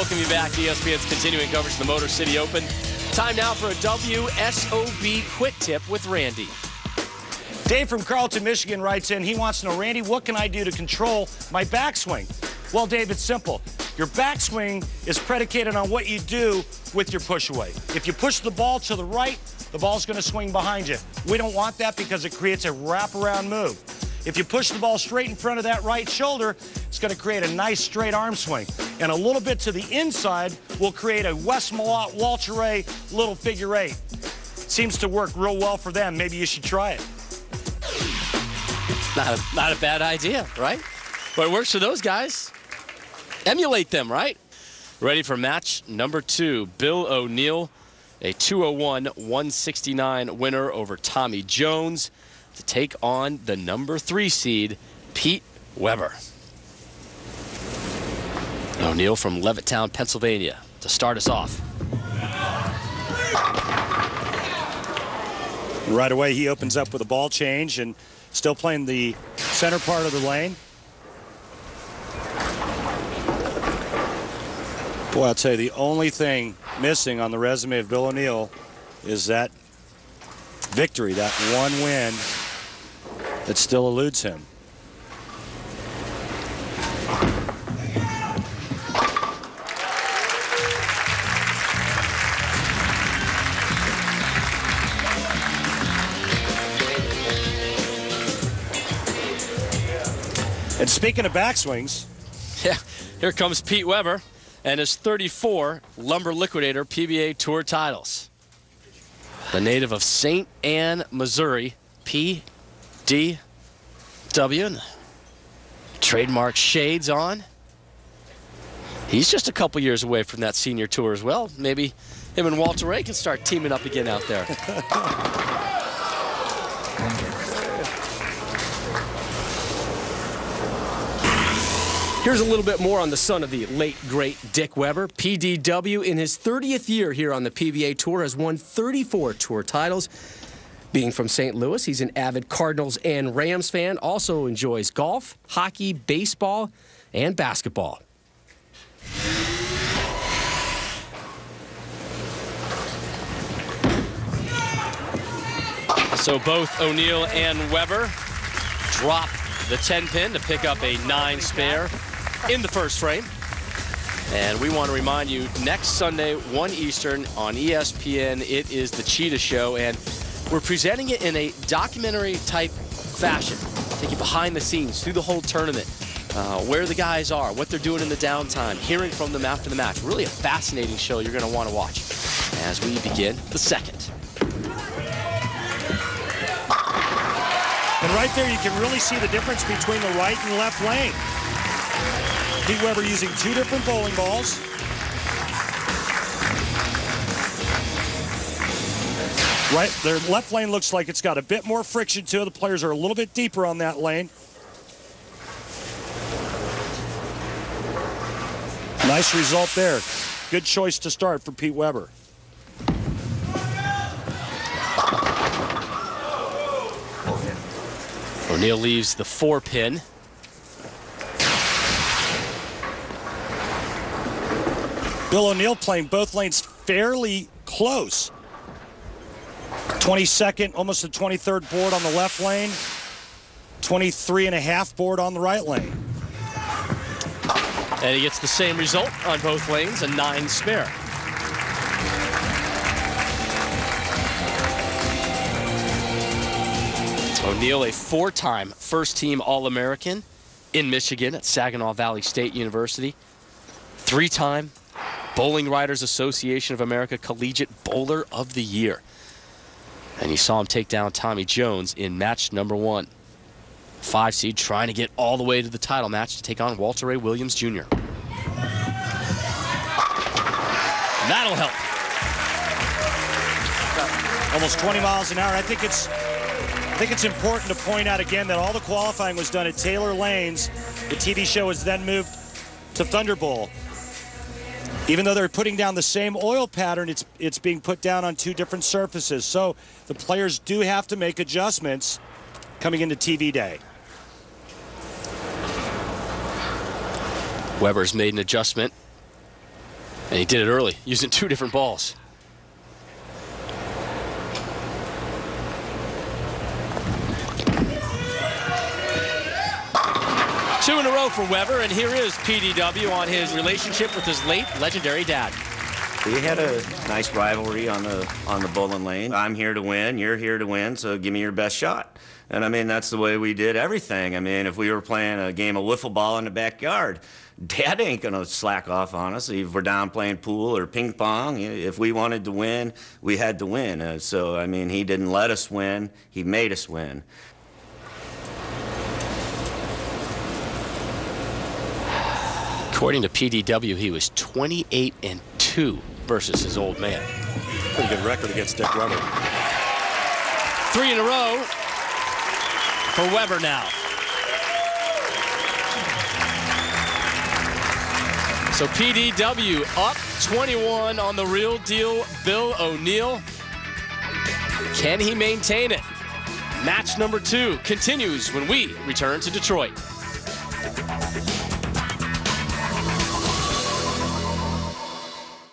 welcome you back to ESPN's continuing coverage of the Motor City Open. Time now for a WSOB Quick Tip with Randy. Dave from Carlton, Michigan writes in, he wants to know, Randy, what can I do to control my backswing? Well, Dave, it's simple. Your backswing is predicated on what you do with your push away. If you push the ball to the right, the ball's going to swing behind you. We don't want that because it creates a wraparound move. If you push the ball straight in front of that right shoulder, it's going to create a nice straight arm swing. And a little bit to the inside will create a Wes Malott, Walter Ray little figure eight. Seems to work real well for them. Maybe you should try it. Not a bad idea, right? But it works for those guys. Emulate them, right? Ready for match number 2. Bill O'Neill, a 201-169 winner over Tommy Jones, to take on the number 3 seed, Pete Weber. O'Neill from Levittown, Pennsylvania, to start us off. Right away, he opens up with a ball change and still playing the center part of the lane. Boy, I'll tell you, the only thing missing on the resume of Bill O'Neill is that victory, that one win that still eludes him. And speaking of backswings, yeah, here comes Pete Weber and his 34 Lumber Liquidator PBA Tour titles. The native of St. Anne, Missouri, PDW, and the trademark shades on. He's just a couple years away from that senior tour as well. Maybe him and Walter Ray can start teaming up again out there. Here's a little bit more on the son of the late, great Dick Weber. PDW, in his 30th year here on the PBA Tour, has won 34 tour titles. Being from St. Louis, he's an avid Cardinals and Rams fan, also enjoys golf, hockey, baseball, and basketball. So both O'Neill and Weber drop the 10-pin to pick up a 9 spare in the first frame. And we want to remind you, next Sunday, 1 Eastern on ESPN, it is the Cheetah Show, and we're presenting it in a documentary-type fashion. Take you behind the scenes, through the whole tournament, where the guys are, what they're doing in the downtime, hearing from them after the match. Really a fascinating show you're going to want to watch as we begin the second. and right there you can really see the difference between the right and left lane. Pete Weber using 2 different bowling balls. Right, their left lane looks like it's got a bit more friction to it. The players are a little bit deeper on that lane. Nice result there. Good choice to start for Pete Weber. O'Neill leaves the 4-pin. Bill O'Neill playing both lanes fairly close. 22nd, almost the 23rd board on the left lane. 23.5 board on the right lane. And he gets the same result on both lanes, a 9 spare. O'Neill, a 4-time first-team All-American in Michigan at Saginaw Valley State University. 3-time Bowling Writers Association of America Collegiate Bowler of the Year. And you saw him take down Tommy Jones in match number 1. 5 seed trying to get all the way to the title match to take on Walter Ray Williams Jr. That'll help. Almost 20 miles an hour. I think it's important to point out again that all the qualifying was done at Taylor Lanes. The TV show was then moved to Thunder Bowl. Even though they're putting down the same oil pattern, it's being put down on 2 different surfaces. So the players do have to make adjustments coming into TV day. Weber's made an adjustment And he did it early, using 2 different balls. Two in a row for Weber, and here is PDW on his relationship with his late legendary dad. We had a nice rivalry on the bowling lane. I'm here to win, you're here to win, so give me your best shot. And I mean, that's the way we did everything. I mean, if we were playing a game of wiffle ball in the backyard, Dad ain't gonna slack off on us. If we're down playing pool or ping pong, if we wanted to win, we had to win. So, I mean, he didn't let us win, he made us win. According to PDW, he was 28-2 versus his old man. Pretty good record against Dick Weber. 3 in a row for Weber now. So PDW up 21 on the real deal, Bill O'Neill. Can he maintain it? Match number 2 continues when we return to Detroit.